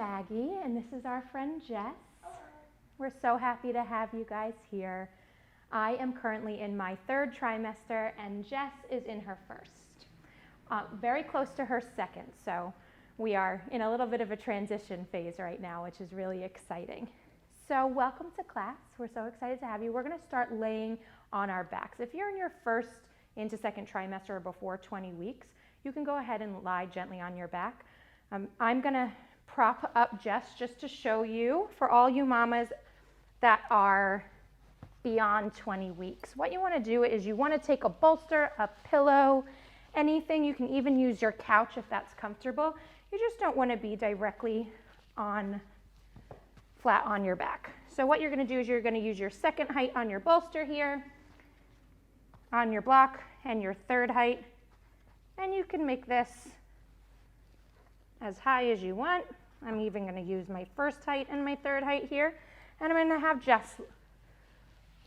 Maggie, and this is our friend Jess. We're so happy to have you guys here. I am currently in my 3rd trimester, and Jess is in her 1st. Very close to her 2nd, so we are in a little bit of a transition phase right now, which is really exciting. So welcome to class. We're so excited to have you. We're going to start laying on our backs. If you're in your 1st into 2nd trimester or before 20 weeks, you can go ahead and lie gently on your back. I'm going to prop up Jess just to show you, for all you mamas that are beyond 20 weeks. What you want to do is you want to take a bolster, a pillow, anything. You can even use your couch if that's comfortable. You just don't want to be directly flat on your back. So what you're going to do is you're going to use your 2nd height on your bolster here, on your block, and your 3rd height. And you can make this as high as you want. I'm even going to use my 1st height and my 3rd height here. And I'm going to have Jess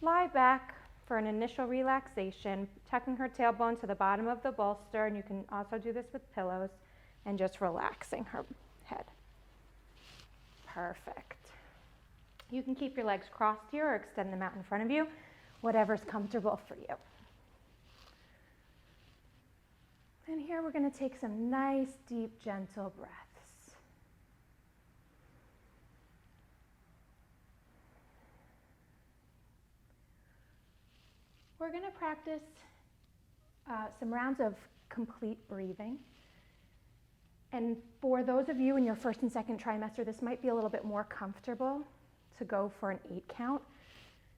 lie back for an initial relaxation, tucking her tailbone to the bottom of the bolster, and you can also do this with pillows, and just relaxing her head. Perfect. You can keep your legs crossed here or extend them out in front of you, whatever's comfortable for you. And here we're going to take some nice, deep, gentle breaths. We're going to practice some rounds of complete breathing. And for those of you in your 1st and 2nd trimester, this might be a little bit more comfortable to go for an 8 count.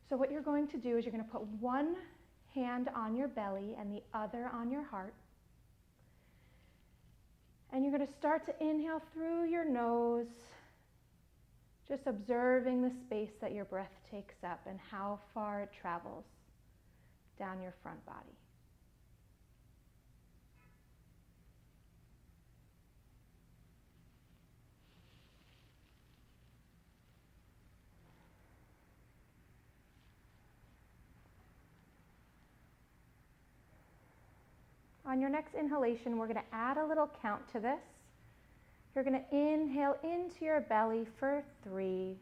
So what you're going to do is you're going to put one hand on your belly and the other on your heart. And you're going to start to inhale through your nose, just observing the space that your breath takes up and how far it travels down your front body. On your next inhalation, we're going to add a little count to this. You're going to inhale into your belly for 3,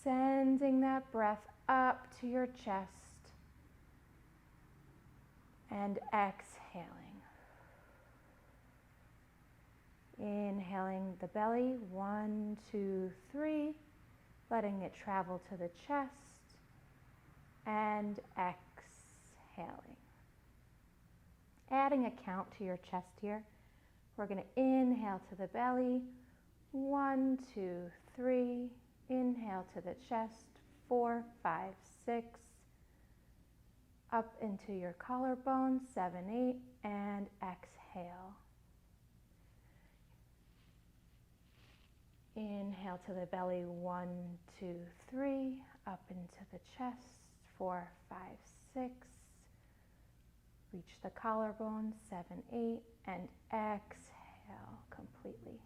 sending that breath up to your chest, and exhaling. Inhaling the belly, 1, 2, 3, letting it travel to the chest, and exhaling. Adding a count to your chest here. We're going to inhale to the belly, 1, 2, 3, inhale to the chest, 4, 5, 6, up into your collarbone, 7, 8, and exhale. Inhale to the belly, 1, 2, 3, up into the chest, 4, 5, 6, reach the collarbone, 7, 8, and exhale completely.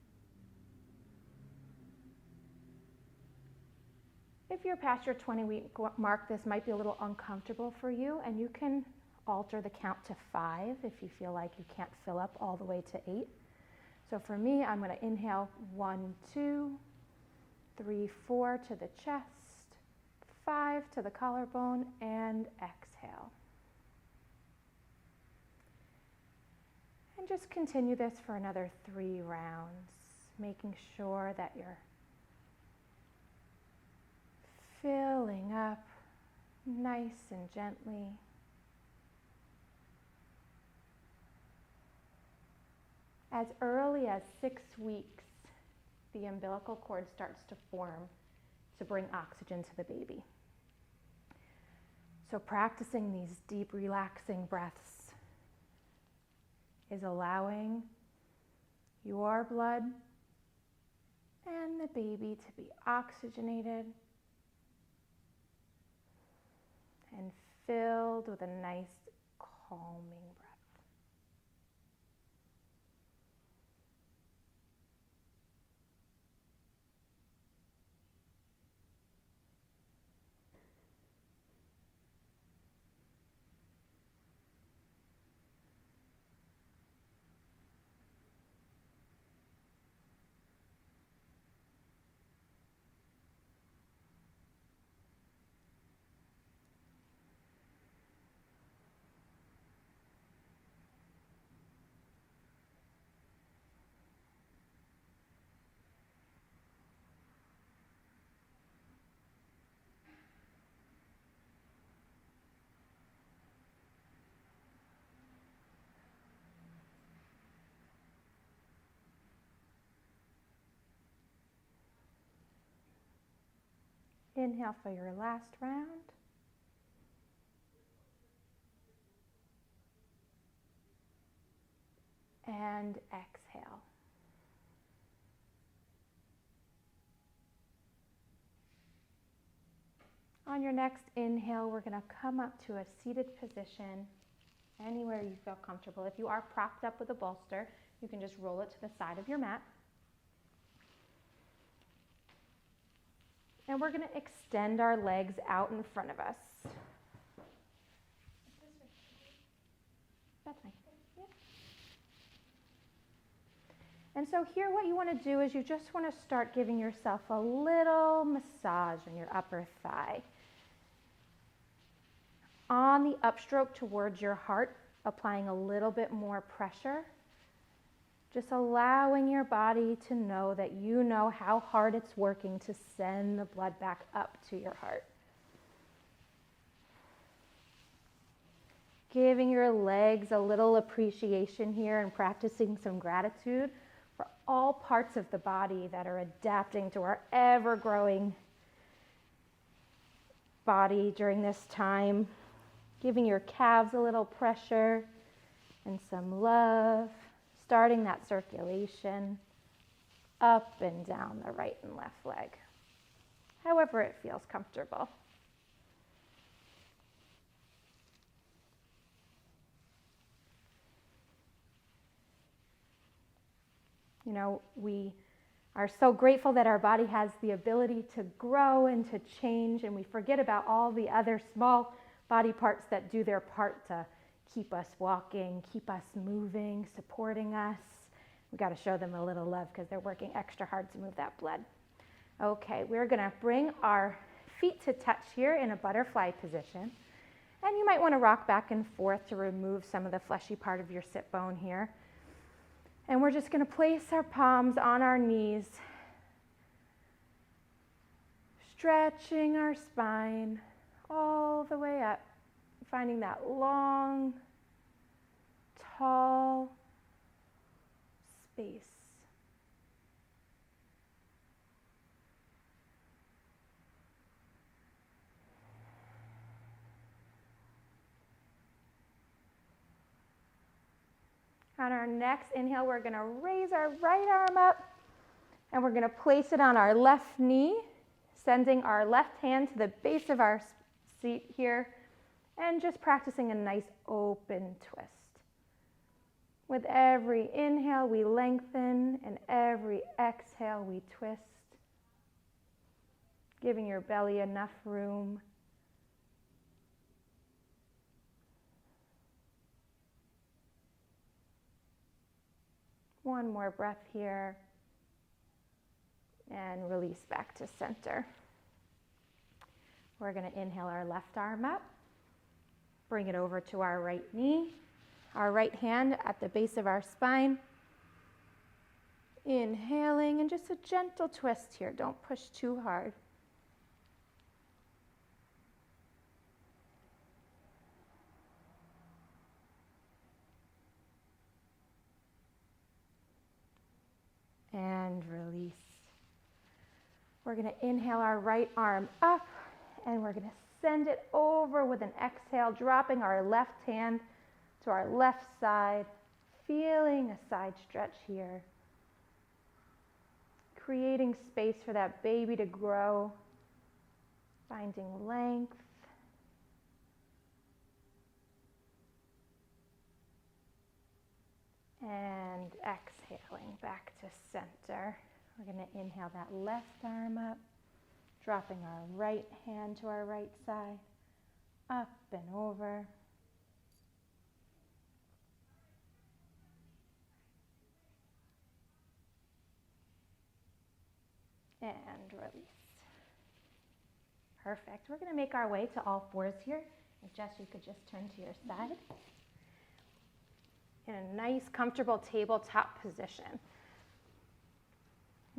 If you're past your 20-week mark, this might be a little uncomfortable for you, and you can alter the count to 5 if you feel like you can't fill up all the way to 8. So for me, I'm going to inhale 1, 2, 3, 4 to the chest, 5 to the collarbone, and exhale. And just continue this for another 3 rounds, making sure that you're filling up nice and gently. As early as 6 weeks, the umbilical cord starts to form to bring oxygen to the baby. So practicing these deep, relaxing breaths is allowing your blood and the baby to be oxygenated and filled with a nice, calming breath. Inhale for your last round. And exhale. On your next inhale, we're going to come up to a seated position, anywhere you feel comfortable. If you are propped up with a bolster, you can just roll it to the side of your mat. And we're going to extend our legs out in front of us. That's fine. Yeah. And so here what you want to do is you just want to start giving yourself a little massage in your upper thigh. On the upstroke towards your heart, applying a little bit more pressure. Just allowing your body to know that you know how hard it's working to send the blood back up to your heart. Giving your legs a little appreciation here and practicing some gratitude for all parts of the body that are adapting to our ever-growing body during this time. Giving your calves a little pressure and some love. Starting that circulation up and down the right and left leg, however it feels comfortable. You know, we are so grateful that our body has the ability to grow and to change, and we forget about all the other small body parts that do their part to keep us walking, keep us moving, supporting us. We got to show them a little love because they're working extra hard to move that blood. Okay, we're going to bring our feet to touch here in a butterfly position. And you might want to rock back and forth to remove some of the fleshy part of your sit bone here. And we're just going to place our palms on our knees, stretching our spine all the way up. Finding that long, tall space. On our next inhale, we're going to raise our right arm up and we're going to place it on our left knee, sending our left hand to the base of our seat here. And just practicing a nice open twist. With every inhale, we lengthen, and every exhale, we twist. Giving your belly enough room. One more breath here. And release back to center. We're going to inhale our left arm up. Bring it over to our right knee, our right hand at the base of our spine. Inhaling and just a gentle twist here. Don't push too hard. And release. We're going to inhale our right arm up and we're going to send it over with an exhale, dropping our left hand to our left side, feeling a side stretch here. Creating space for that baby to grow, finding length. And exhaling back to center. We're going to inhale that left arm up. Dropping our right hand to our right side, up and over. And release. Perfect. We're going to make our way to all fours here. And Jess, you could just turn to your side. In a nice, comfortable tabletop position.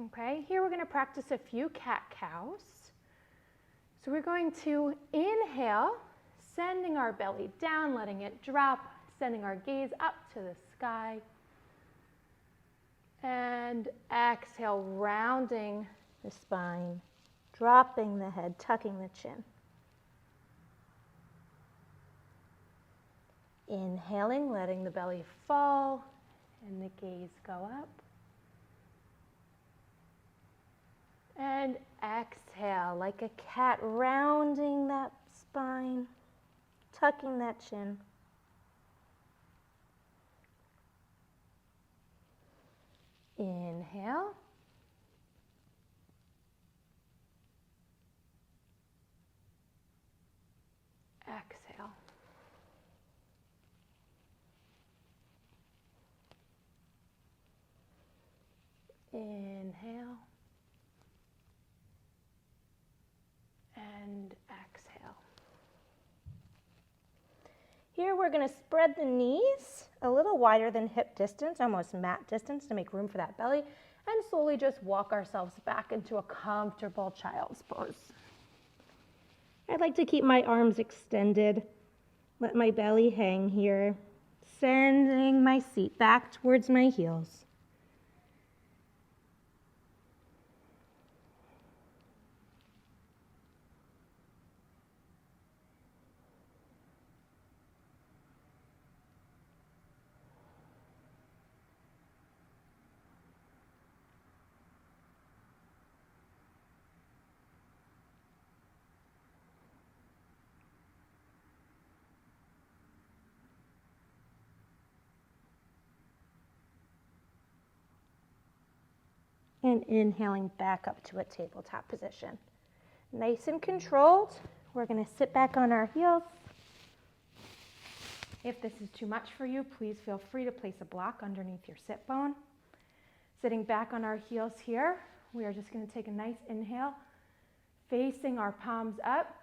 Okay, here we're going to practice a few cat-cows. So we're going to inhale, sending our belly down, letting it drop, sending our gaze up to the sky. And exhale, rounding the spine, dropping the head, tucking the chin. Inhaling, letting the belly fall and the gaze go up. And exhale, like a cat, rounding that spine, tucking that chin. Inhale. Exhale. Inhale. And exhale. Here we're going to spread the knees a little wider than hip distance, almost mat distance, to make room for that belly, and slowly just walk ourselves back into a comfortable child's pose. I'd like to keep my arms extended, let my belly hang here, sending my seat back towards my heels. And inhaling back up to a tabletop position. Nice and controlled. We're going to sit back on our heels. If this is too much for you, please feel free to place a block underneath your sit bone. Sitting back on our heels here, we are just going to take a nice inhale, facing our palms up,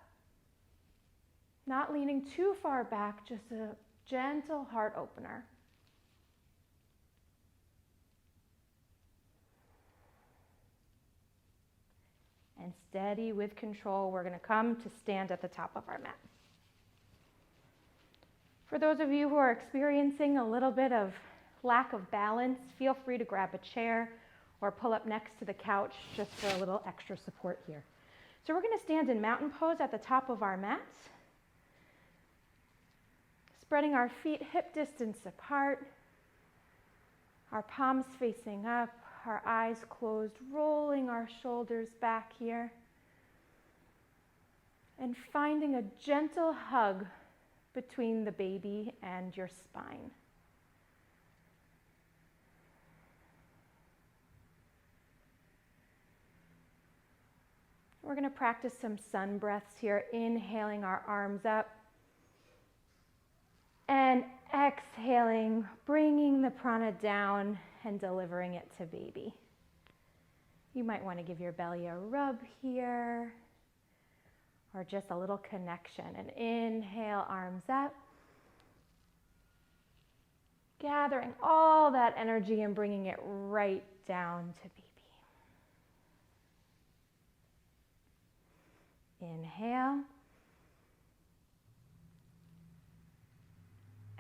not leaning too far back, just a gentle heart opener. And steady with control, we're going to come to stand at the top of our mat. For those of you who are experiencing a little bit of lack of balance, feel free to grab a chair or pull up next to the couch just for a little extra support here. So we're going to stand in mountain pose at the top of our mats, spreading our feet hip distance apart, our palms facing up, our eyes closed, rolling our shoulders back here, and finding a gentle hug between the baby and your spine. We're going to practice some sun breaths here, inhaling our arms up, and exhaling, bringing the prana down and delivering it to baby. You might want to give your belly a rub here, or just a little connection. And inhale, arms up, gathering all that energy and bringing it right down to baby. Inhale.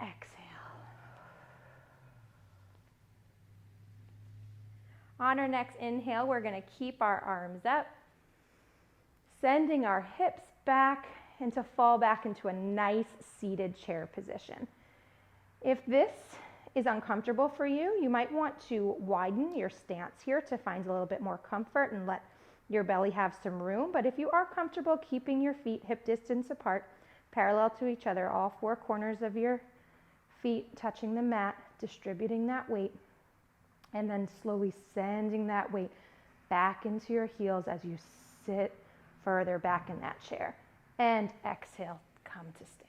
Exhale. On our next inhale, we're going to keep our arms up, sending our hips back and to fall back into a nice seated chair position. If this is uncomfortable for you, you might want to widen your stance here to find a little bit more comfort and let your belly have some room. But if you are comfortable keeping your feet hip distance apart, parallel to each other, all four corners of your feet touching the mat, distributing that weight, and then slowly sending that weight back into your heels as you sit further back in that chair. And exhale, come to stand.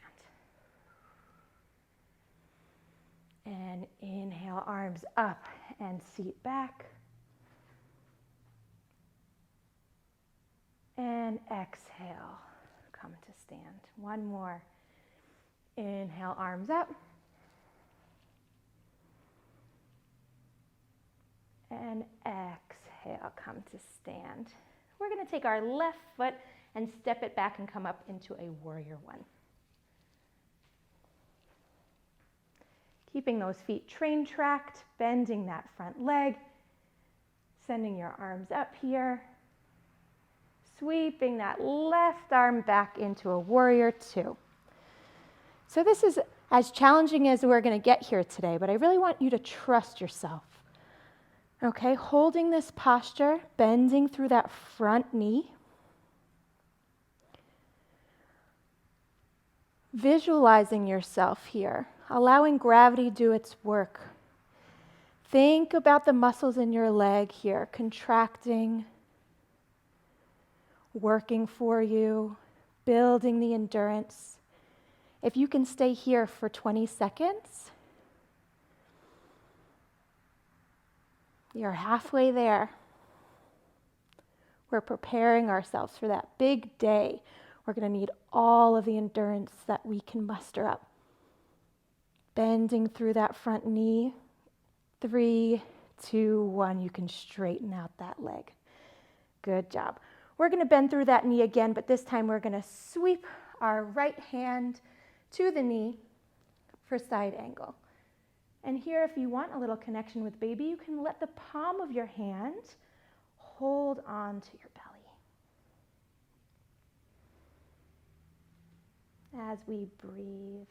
And inhale, arms up and seat back. And exhale, come to stand. One more. Inhale, arms up. And exhale, come to stand. We're going to take our left foot and step it back and come up into a warrior one. Keeping those feet train tracked, bending that front leg, sending your arms up here, sweeping that left arm back into a warrior two. So this is as challenging as we're going to get here today, but I really want you to trust yourself. Okay, holding this posture, bending through that front knee. Visualizing yourself here, allowing gravity to do its work. Think about the muscles in your leg here, contracting, working for you, building the endurance. If you can stay here for 20 seconds, you're halfway there. We're preparing ourselves for that big day. We're going to need all of the endurance that we can muster up. Bending through that front knee. 3, 2, 1. You can straighten out that leg. Good job. We're going to bend through that knee again, but this time we're going to sweep our right hand to the knee for side angle. And here, if you want a little connection with baby, you can let the palm of your hand hold on to your belly. As we breathe.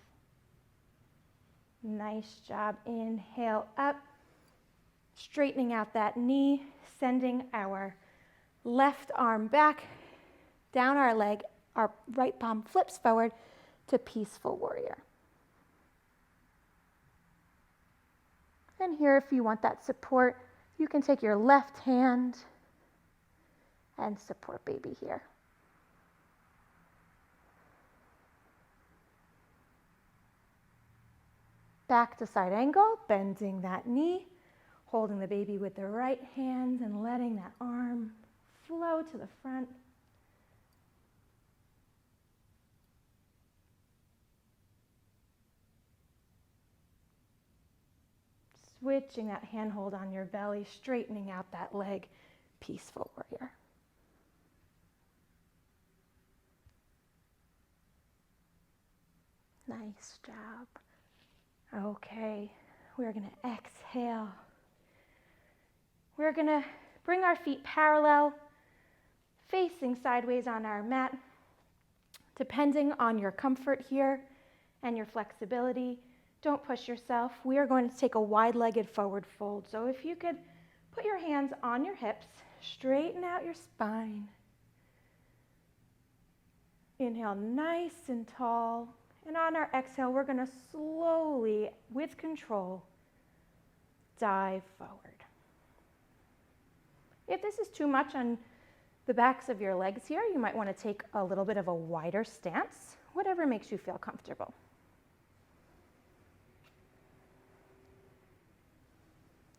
Nice job. Inhale up, straightening out that knee, sending our left arm back, down our leg, our right palm flips forward to peaceful warrior. And here, if you want that support, you can take your left hand and support baby here. Back to side angle, bending that knee, holding the baby with the right hand and letting that arm flow to the front. Switching that handhold on your belly, straightening out that leg, peaceful warrior. Nice job. Okay, we're going to exhale. We're going to bring our feet parallel, facing sideways on our mat. Depending on your comfort here and your flexibility, don't push yourself. We are going to take a wide-legged forward fold. So if you could put your hands on your hips, straighten out your spine. Inhale nice and tall. And on our exhale, we're going to slowly, with control, dive forward. If this is too much on the backs of your legs here, you might want to take a little bit of a wider stance, whatever makes you feel comfortable.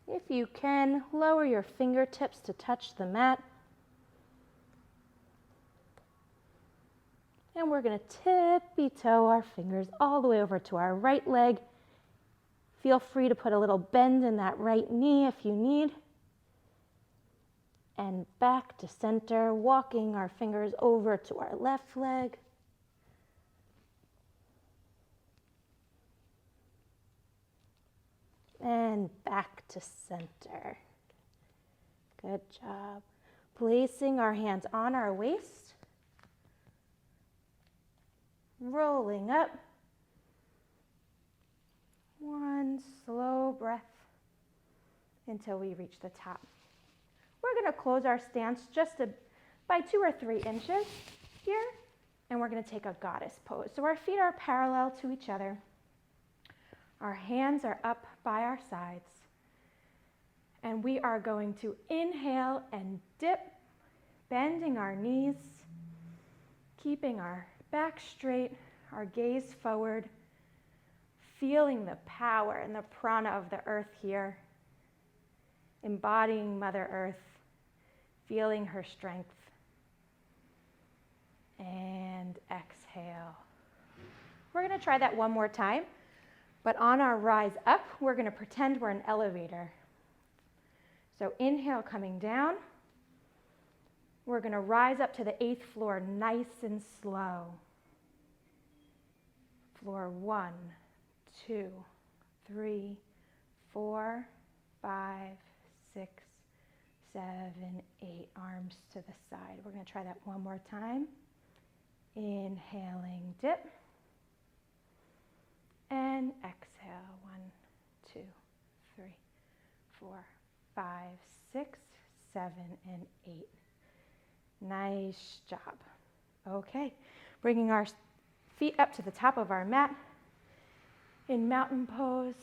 If you can, lower your fingertips to touch the mat. And we're going to tippy-toe our fingers all the way over to our right leg. Feel free to put a little bend in that right knee if you need. And back to center, walking our fingers over to our left leg. And back to center. Good job. Placing our hands on our waist. Rolling up. One slow breath until we reach the top. We're going to close our stance just by 2 or 3 inches here, and we're going to take a goddess pose. So our feet are parallel to each other. Our hands are up by our sides, and we are going to inhale and dip, bending our knees, keeping our back straight, our gaze forward, feeling the power and the prana of the earth here, embodying Mother Earth, feeling her strength. And exhale. We're going to try that one more time, but on our rise up, we're going to pretend we're an elevator. So inhale, coming down. We're going to rise up to the 8th floor nice and slow. Floor 1, 2, 3, 4, 5, 6, 7, 8. Arms to the side. We're going to try that one more time. Inhaling, dip. And exhale. 1, 2, 3, 4, 5, 6, 7, and 8. Nice job. Okay, bringing our feet up to the top of our mat in mountain pose.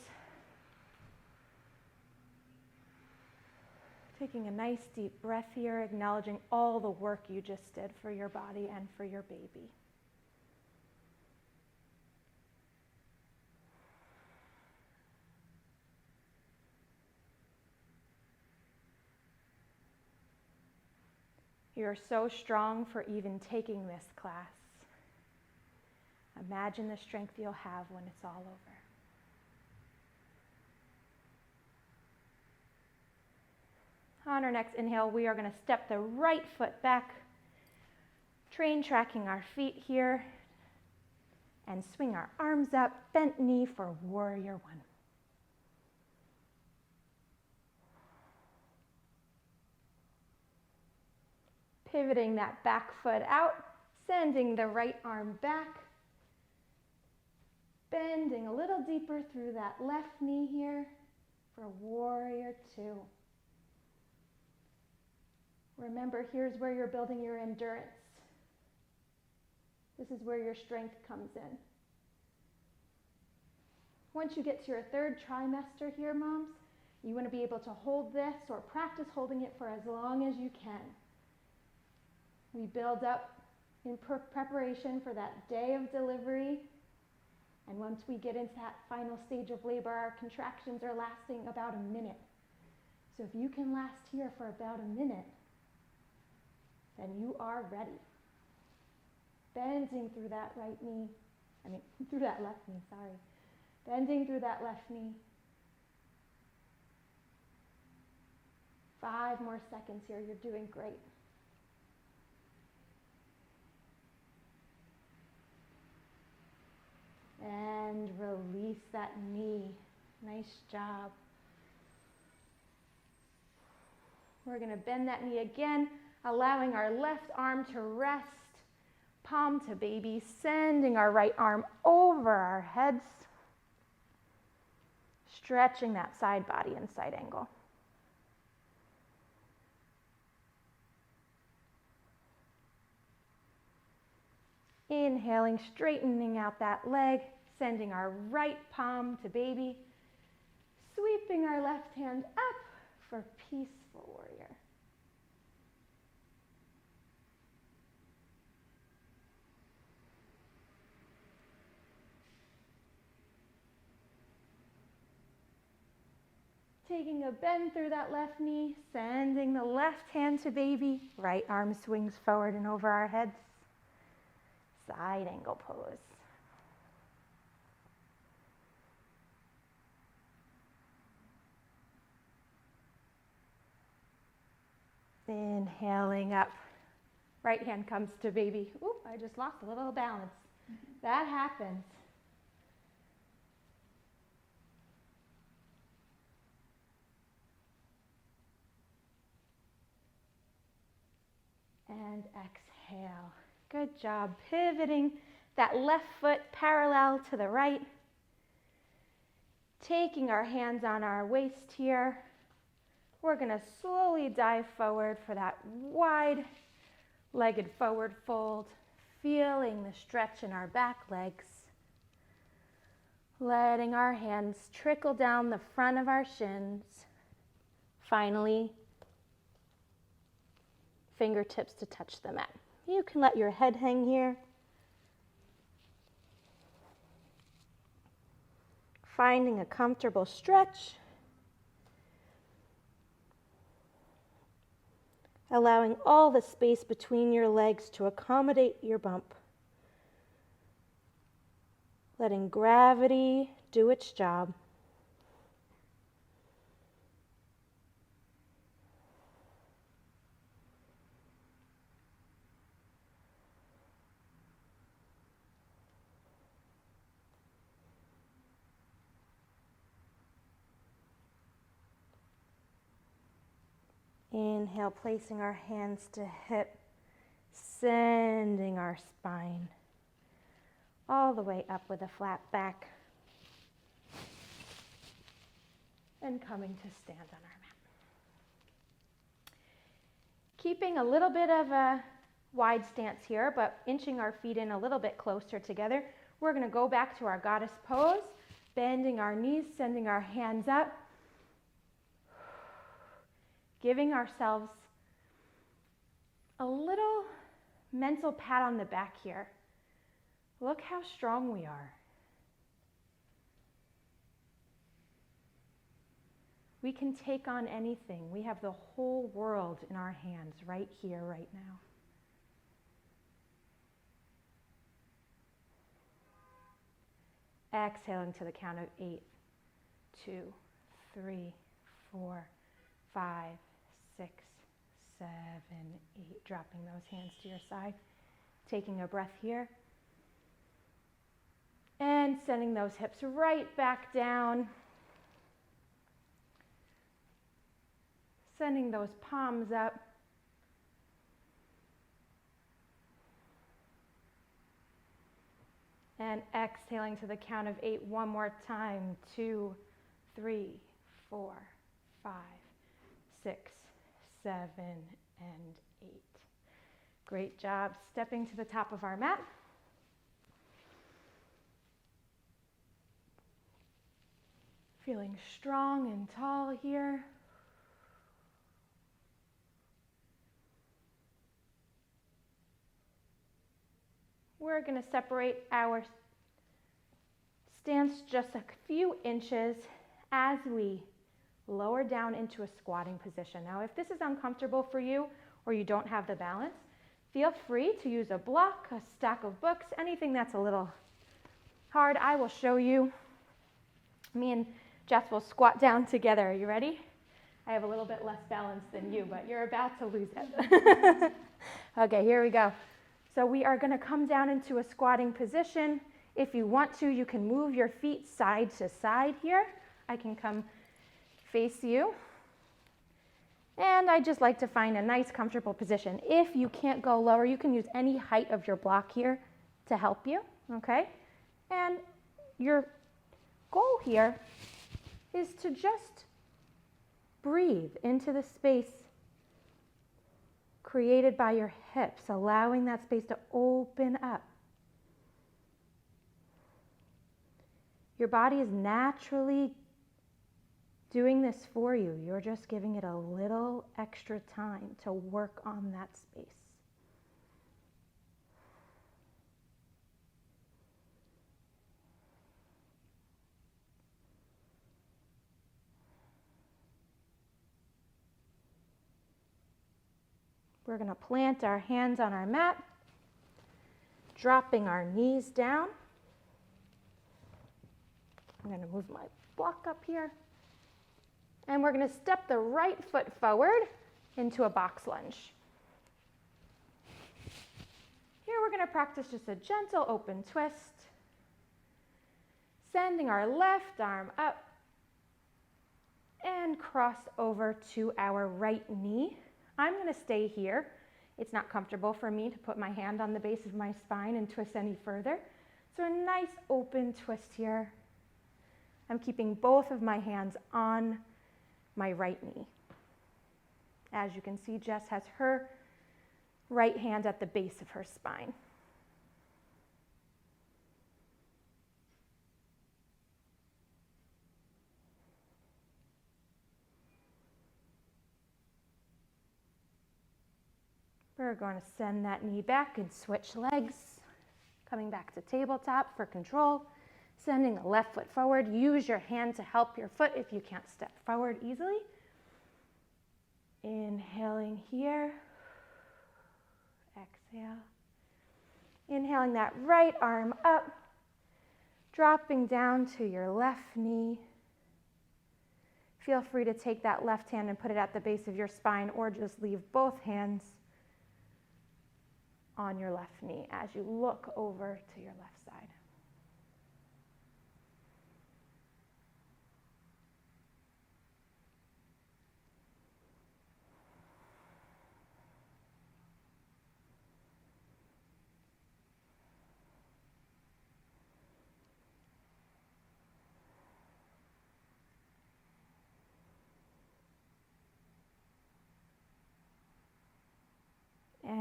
Taking a nice deep breath here, acknowledging all the work you just did for your body and for your baby. You're so strong for even taking this class. Imagine the strength you'll have when it's all over. On our next inhale, we are going to step the right foot back, train tracking our feet here, and swing our arms up, bent knee for warrior one. Pivoting that back foot out, sending the right arm back, bending a little deeper through that left knee here for warrior two. Remember, here's where you're building your endurance. This is where your strength comes in. Once you get to your third trimester here, moms, you want to be able to hold this or practice holding it for as long as you can. We build up in preparation for that day of delivery. And once we get into that final stage of labor, our contractions are lasting about a minute. So if you can last here for about a minute, then you are ready. Bending through that left knee, sorry. Bending through that left knee. 5 more seconds here, you're doing great. And release that knee. Nice job. We're going to bend that knee again, allowing our left arm to rest, palm to baby, sending our right arm over our heads, stretching that side body and side angle. Inhaling, straightening out that leg, sending our right palm to baby, sweeping our left hand up for peaceful warrior. Taking a bend through that left knee, sending the left hand to baby, right arm swings forward and over our heads. Side angle pose. Inhaling up. Right hand comes to baby. Oop, I just lost a little balance. That happens. And exhale. Good job pivoting that left foot parallel to the right. Taking our hands on our waist here. We're going to slowly dive forward for that wide-legged forward fold, feeling the stretch in our back legs. Letting our hands trickle down the front of our shins. Finally, fingertips to touch the mat. You can let your head hang here. Finding a comfortable stretch. Allowing all the space between your legs to accommodate your bump. Letting gravity do its job. Inhale, placing our hands to hip, sending our spine all the way up with a flat back, and coming to stand on our mat. Keeping a little bit of a wide stance here, but inching our feet in a little bit closer together, we're going to go back to our goddess pose, bending our knees, sending our hands up, giving ourselves a little mental pat on the back here. Look how strong we are. We can take on anything. We have the whole world in our hands right here, right now. Exhaling to the count of 8, 2, 3, 4, 5, 6, 7, 8. Dropping those hands to your side. Taking a breath here. And sending those hips right back down. Sending those palms up. And exhaling to the count of 8 one more time. 2, 3, 4, 5, 6, 7, and 8. Great job. Stepping to the top of our mat. Feeling strong and tall here. We're going to separate our stance just a few inches as we lower down into a squatting position. Now, if this is uncomfortable for you or you don't have the balance, feel free to use a block, a stack of books, anything that's a little hard. I will show you. Me and Jess will squat down together. Are you ready? I have a little bit less balance than you, but you're about to lose it. Okay, here we go. So we are going to come down into a squatting position. If you want to, you can move your feet side to side here. I can come face you. And I just like to find a nice, comfortable position. If you can't go lower, you can use any height of your block here to help you, okay? And your goal here is to just breathe into the space created by your hips, allowing that space to open up. Your body is naturally doing this for you. You're just giving it a little extra time to work on that space. We're going to plant our hands on our mat, dropping our knees down. I'm going to move my block up here. And we're going to step the right foot forward into a box lunge. Here we're going to practice just a gentle open twist. Sending our left arm up and cross over to our right knee. I'm going to stay here. It's not comfortable for me to put my hand on the base of my spine and twist any further. So a nice open twist here. I'm keeping both of my hands on my right knee. As you can see, Jess has her right hand at the base of her spine. We're going to send that knee back and switch legs. Coming back to tabletop for control. Sending the left foot forward. Use your hand to help your foot if you can't step forward easily. Inhaling here. Exhale. Inhaling that right arm up. Dropping down to your left knee. Feel free to take that left hand and put it at the base of your spine, or just leave both hands on your left knee as you look over to your left side.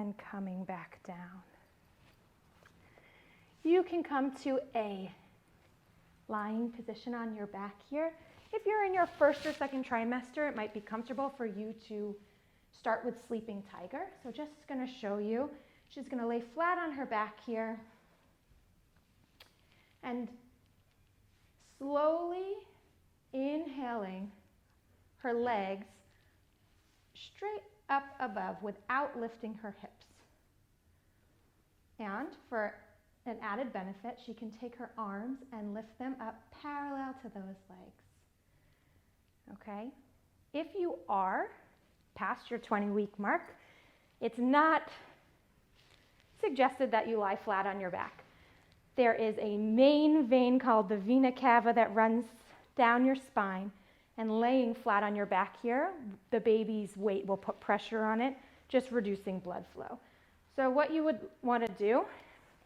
and coming back down. You can come to a lying position on your back here. If you're in your first or second trimester, it might be comfortable for you to start with sleeping tiger. So just going to show you. She's going to lay flat on her back here and slowly inhaling her legs straight up above without lifting her hips. And for an added benefit, she can take her arms and lift them up parallel to those legs. Okay? If you are past your 20-week mark, it's not suggested that you lie flat on your back. There is a main vein called the vena cava that runs down your spine, and laying flat on your back here, the baby's weight will put pressure on it, just reducing blood flow. So what you would want to do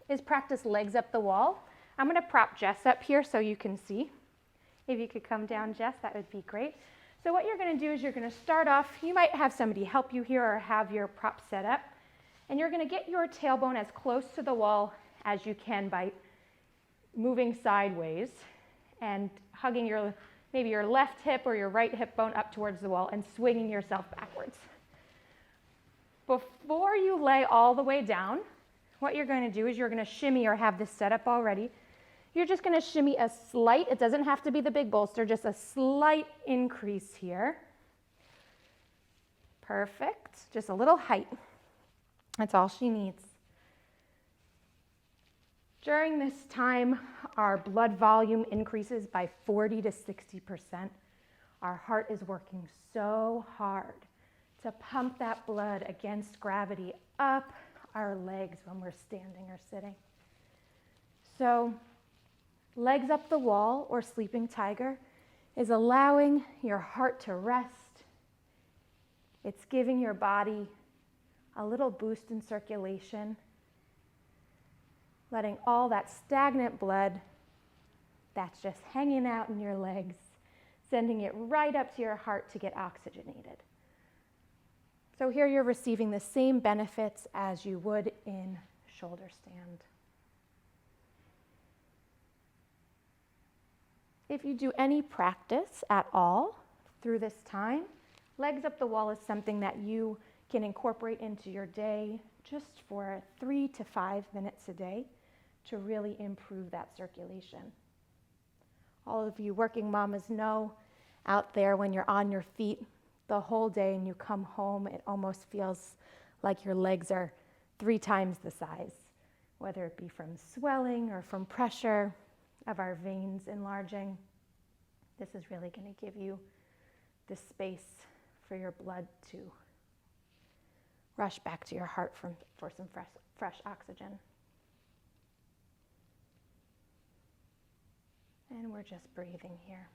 is practice legs up the wall. I'm going to prop Jess up here so you can see. If you could come down, Jess, that would be great. So what you're going to do is you're going to start off, you might have somebody help you here or have your prop set up, and you're going to get your tailbone as close to the wall as you can by moving sideways and hugging maybe your left hip or your right hip bone up towards the wall and swinging yourself backwards. Before you lay all the way down, what you're going to do is you're going to shimmy, or have this set up already. You're just going to shimmy a slight, it doesn't have to be the big bolster, just a slight increase here. Perfect. Just a little height. That's all she needs. During this time, our blood volume increases by 40 to 60%. Our heart is working so hard to pump that blood against gravity up our legs when we're standing or sitting. So, legs up the wall or sleeping tiger is allowing your heart to rest. It's giving your body a little boost in circulation, letting all that stagnant blood that's just hanging out in your legs, sending it right up to your heart to get oxygenated. So here you're receiving the same benefits as you would in shoulder stand. If you do any practice at all through this time, legs up the wall is something that you can incorporate into your day just for 3 to 5 minutes a day to really improve that circulation. All of you working mamas know out there when you're on your feet the whole day and you come home, it almost feels like your legs are 3 times the size, whether it be from swelling or from pressure of our veins enlarging. This is really going to give you the space for your blood to rush back to your heart for some fresh oxygen. And we're just breathing here.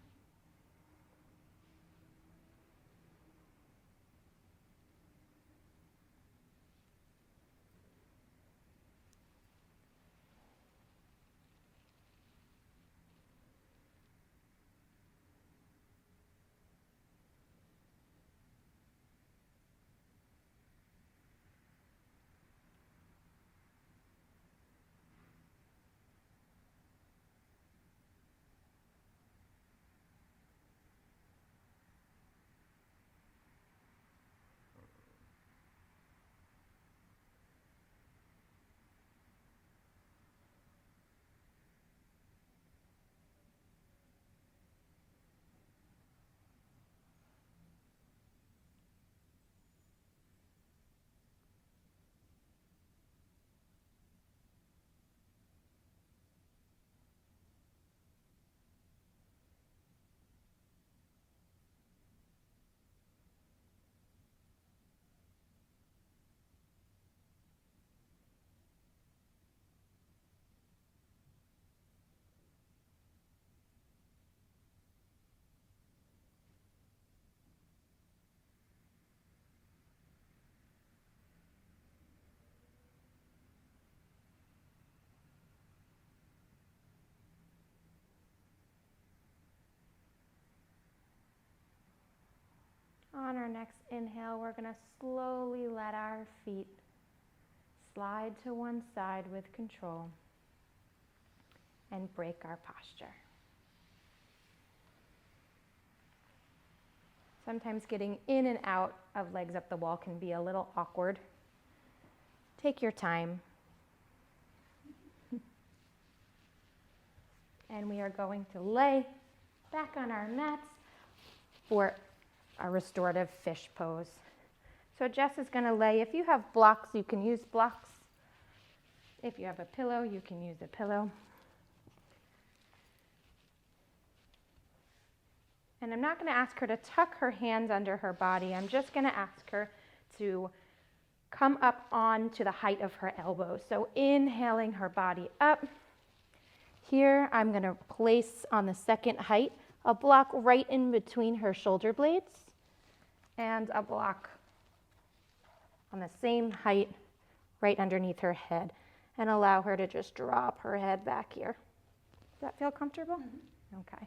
On our next inhale, we're going to slowly let our feet slide to one side with control and break our posture. Sometimes getting in and out of legs up the wall can be a little awkward. Take your time. And we are going to lay back on our mats for our restorative fish pose. So Jess is going to lay. If you have blocks, you can use blocks. If you have a pillow, you can use a pillow. And I'm not going to ask her to tuck her hands under her body. I'm just going to ask her to come up on to the height of her elbows. So inhaling her body up. Here, I'm going to place on the second height a block right in between her shoulder blades and a block on the same height right underneath her head, and allow her to just drop her head back here. Does that feel comfortable? Mm-hmm. Okay.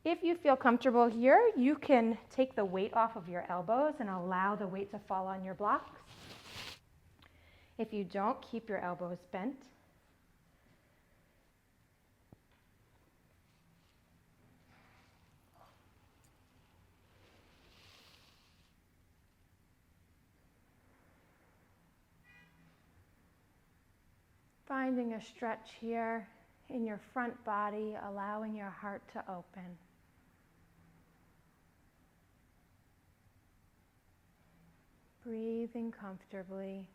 If you feel comfortable here, you can take the weight off of your elbows and allow the weight to fall on your blocks. If you don't, keep your elbows bent. Finding a stretch here in your front body, allowing your heart to open. Breathing comfortably.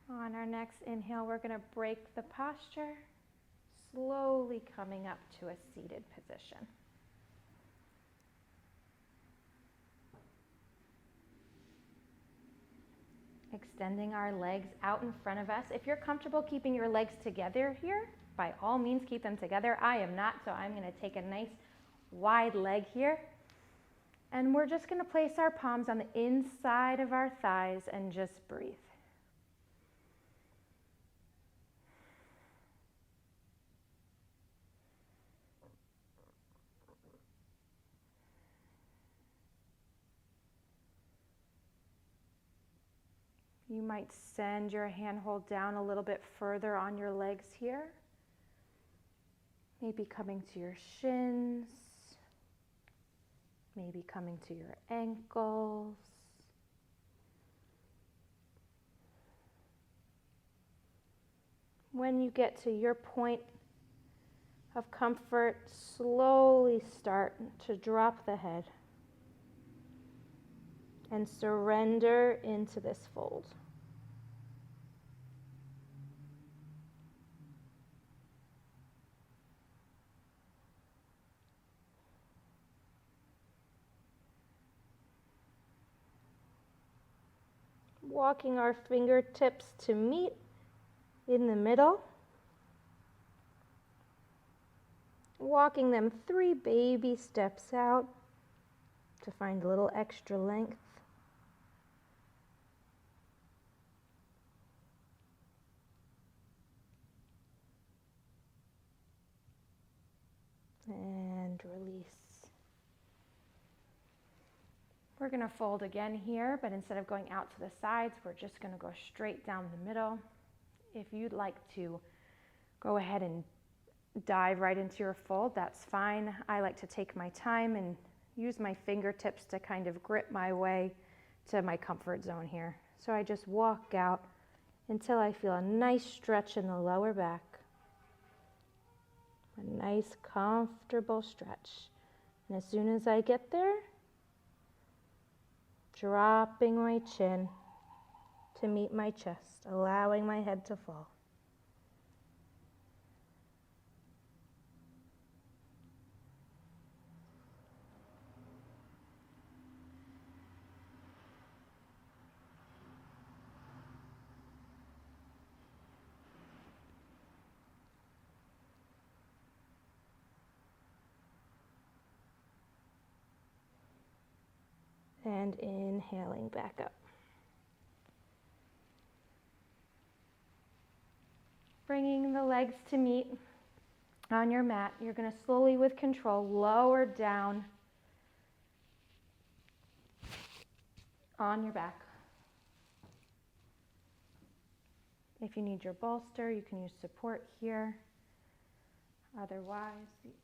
On our next inhale, we're going to break the posture, slowly coming up to a seated position. Extending our legs out in front of us. If you're comfortable keeping your legs together here, by all means keep them together. I am not, so I'm going to take a nice wide leg here. And we're just going to place our palms on the inside of our thighs and just breathe. You might send your handhold down a little bit further on your legs here. Maybe coming to your shins. Maybe coming to your ankles. When you get to your point of comfort, slowly start to drop the head and surrender into this fold. Walking our fingertips to meet in the middle. Walking them 3 baby steps out to find a little extra length. And release. We're going to fold again here, but instead of going out to the sides, we're just going to go straight down the middle. If you'd like to go ahead and dive right into your fold, that's fine. I like to take my time and use my fingertips to kind of grip my way to my comfort zone here. So I just walk out until I feel a nice stretch in the lower back. A nice, comfortable stretch. And as soon as I get there, dropping my chin to meet my chest, allowing my head to fall. And inhaling back up. Bringing the legs to meet on your mat, you're going to slowly, with control, lower down on your back. If you need your bolster, you can use support here. Otherwise,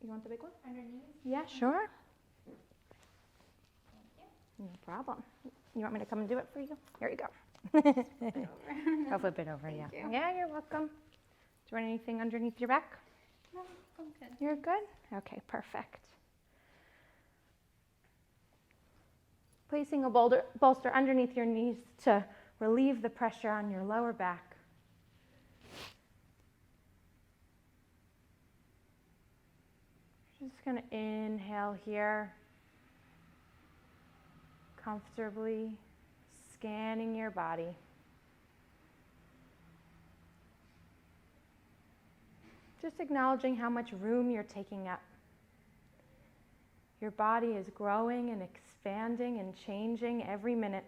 you want the big one? Underneath? Yeah, sure. No problem. You want me to come and do it for you? Here you go. I'll flip it over, yeah. Thank you. Yeah, you're welcome. Do you want anything underneath your back? No, I'm good. You're good? Okay, perfect. Placing a bolster underneath your knees to relieve the pressure on your lower back. Just going to inhale here. Comfortably scanning your body. Just acknowledging how much room you're taking up. Your body is growing and expanding and changing every minute.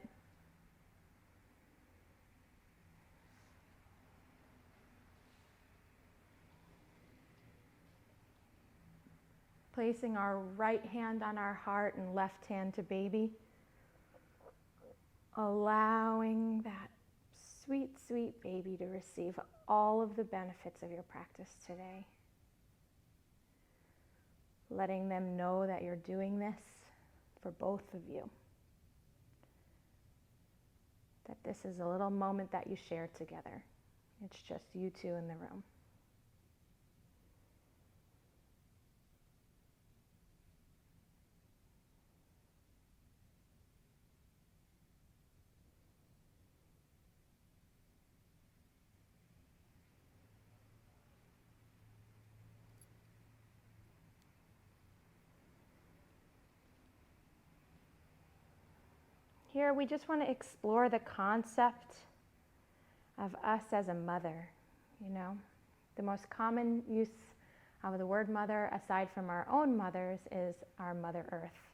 Placing our right hand on our heart and left hand to baby. Allowing that sweet, sweet baby to receive all of the benefits of your practice today. Letting them know that you're doing this for both of you. That this is a little moment that you share together. It's just you two in the room. Here, we just want to explore the concept of us as a mother, you know. The most common use of the word mother, aside from our own mothers, is our Mother Earth.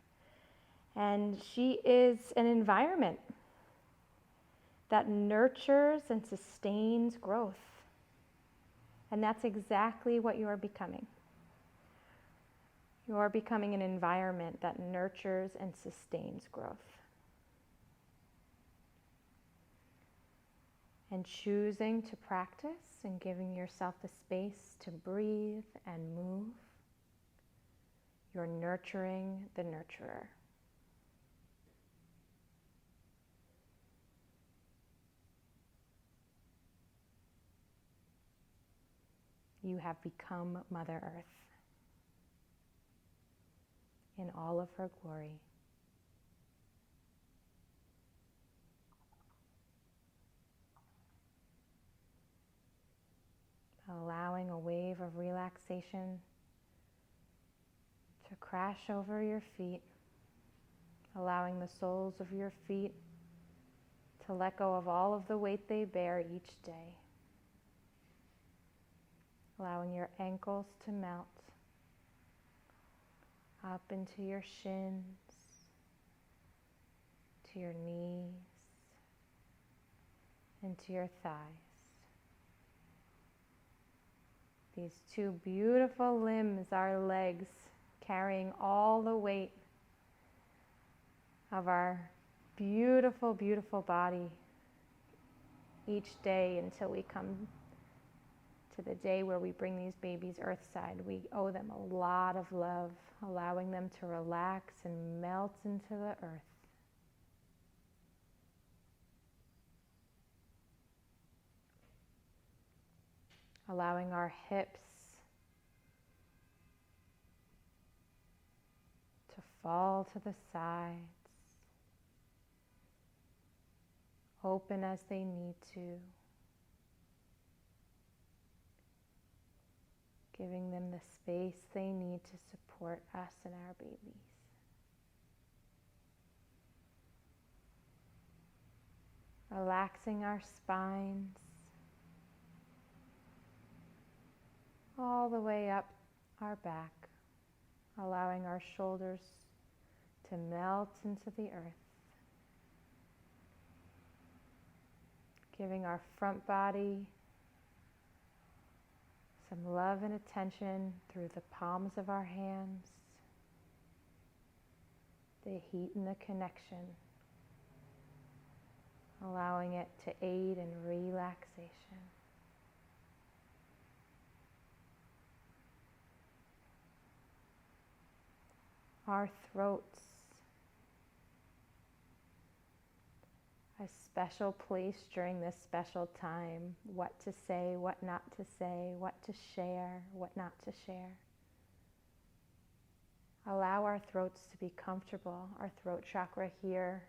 And she is an environment that nurtures and sustains growth. And that's exactly what you are becoming. You are becoming an environment that nurtures and sustains growth. And choosing to practice and giving yourself the space to breathe and move, you're nurturing the nurturer. you have become Mother Earth in all of her glory. Allowing a wave of relaxation to crash over your feet, allowing the soles of your feet to let go of all of the weight they bear each day, allowing your ankles to melt up into your shins, to your knees, and to your thighs. These two beautiful limbs, our legs, carrying all the weight of our beautiful, beautiful body each day until we come to the day where we bring these babies earthside. We owe them a lot of love, allowing them to relax and melt into the earth. Allowing our hips to fall to the sides, open as they need to, giving them the space they need to support us and our babies. Relaxing our spines all the way up our back, allowing our shoulders to melt into the earth, giving our front body some love and attention through the palms of our hands, the heat and the connection, allowing it to aid in relaxation. Our throats, a special place during this special time, what to say, what not to say, what to share, what not to share. Allow our throats to be comfortable. Our throat chakra here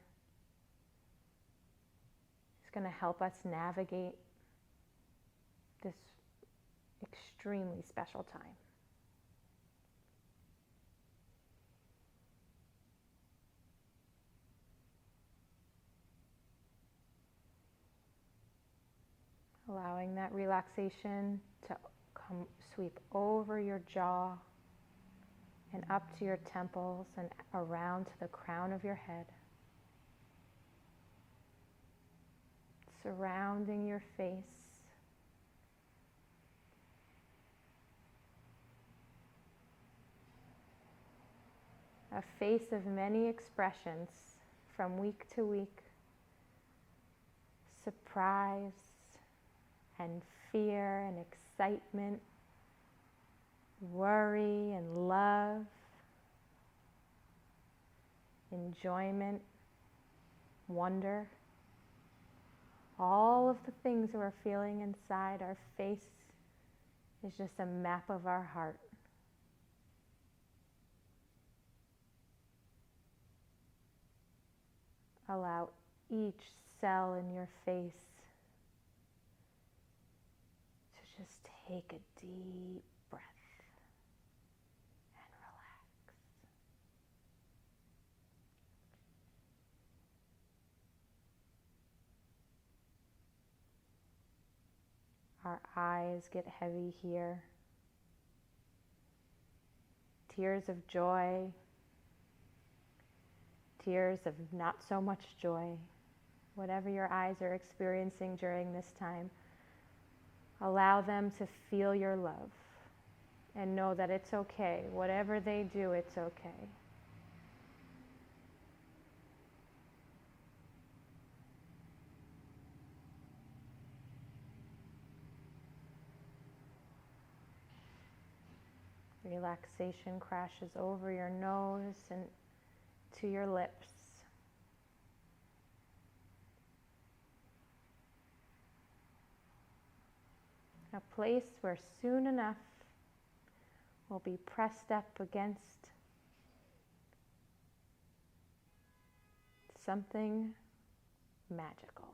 is going to help us navigate this extremely special time. Allowing that relaxation to come sweep over your jaw and up to your temples and around to the crown of your head. Surrounding your face. A face of many expressions from week to week. Surprise and fear and excitement, worry and love, enjoyment, wonder. All of the things we're feeling inside our face is just a map of our heart. Allow each cell in your face to just take a deep breath and relax. Our eyes get heavy here. Tears of joy, tears of not so much joy. Whatever your eyes are experiencing during this time, allow them to feel your love and know that it's okay. Whatever they do, it's okay. Relaxation crashes over your nose and to your lips. A place where soon enough we'll be pressed up against something magical.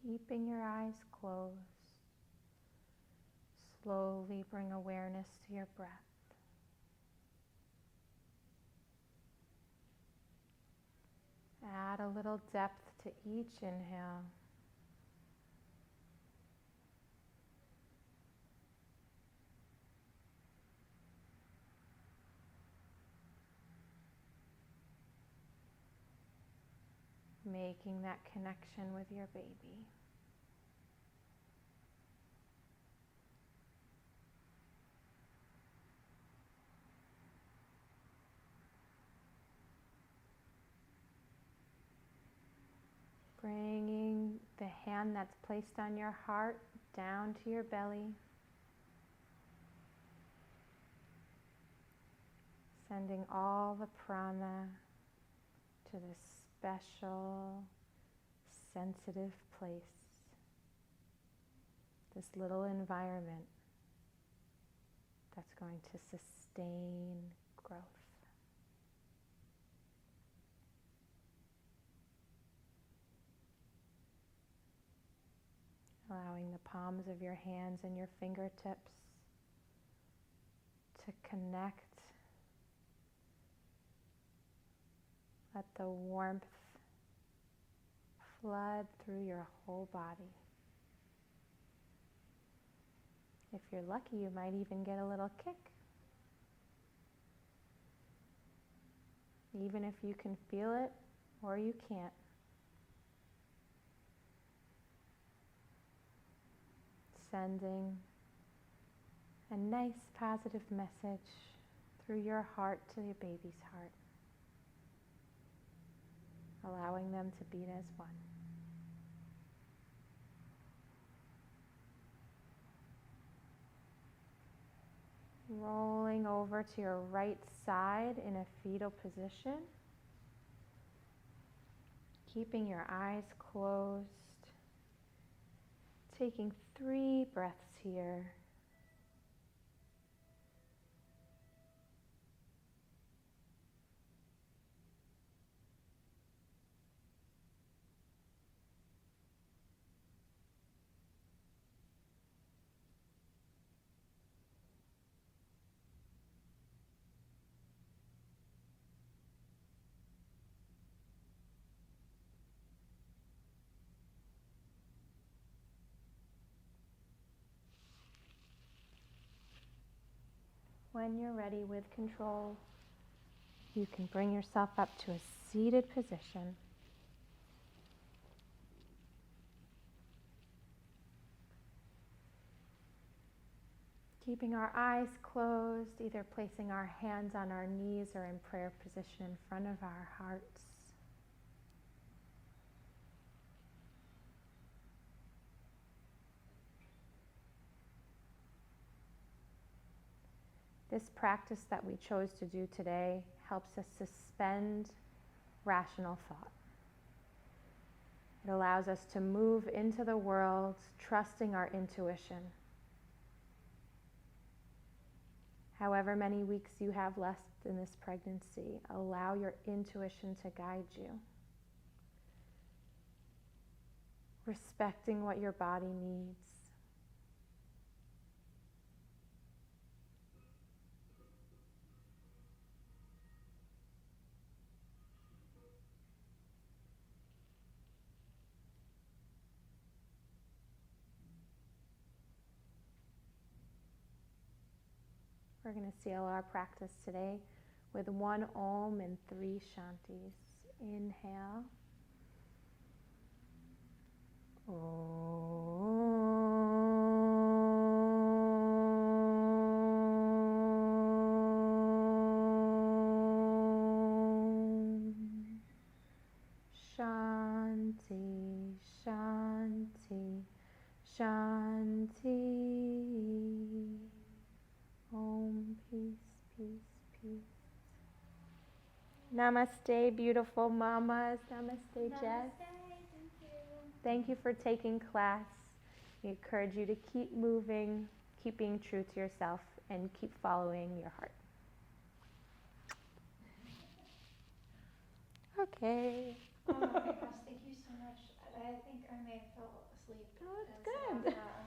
Keeping your eyes closed, slowly bring awareness to your breath. Add a little depth to each inhale. Making that connection with your baby. hand that's placed on your heart down to your belly. Sending all the prana to this special, sensitive place, this little environment that's going to sustain growth. Allowing the palms of your hands and your fingertips to connect. Let the warmth flood through your whole body. If you're lucky, you might even get a little kick. Even if you can feel it or you can't. Sending a nice positive message through your heart to your baby's heart. Allowing them to beat as one. Rolling over to your right side in a fetal position. Keeping your eyes closed. Taking 3 breaths here. When you're ready with control, you can bring yourself up to a seated position. Keeping our eyes closed, either placing our hands on our knees or in prayer position in front of our hearts. This practice that we chose to do today helps us suspend rational thought. It allows us to move into the world, trusting our intuition. However many weeks you have left in this pregnancy, allow your intuition to guide you. Respecting what your body needs. We're going to seal our practice today with 1 Om and 3 Shantis. Inhale. Om. Shanti, Shanti, Shanti. Om, peace, peace, peace. Namaste, beautiful mamas. Namaste, Jess. Thank you. Thank you for taking class. We encourage you to keep moving, keep being true to yourself, and keep following your heart. Okay. Oh my gosh, thank you so much. I think I may have fell asleep. Oh, it's and so good. I'm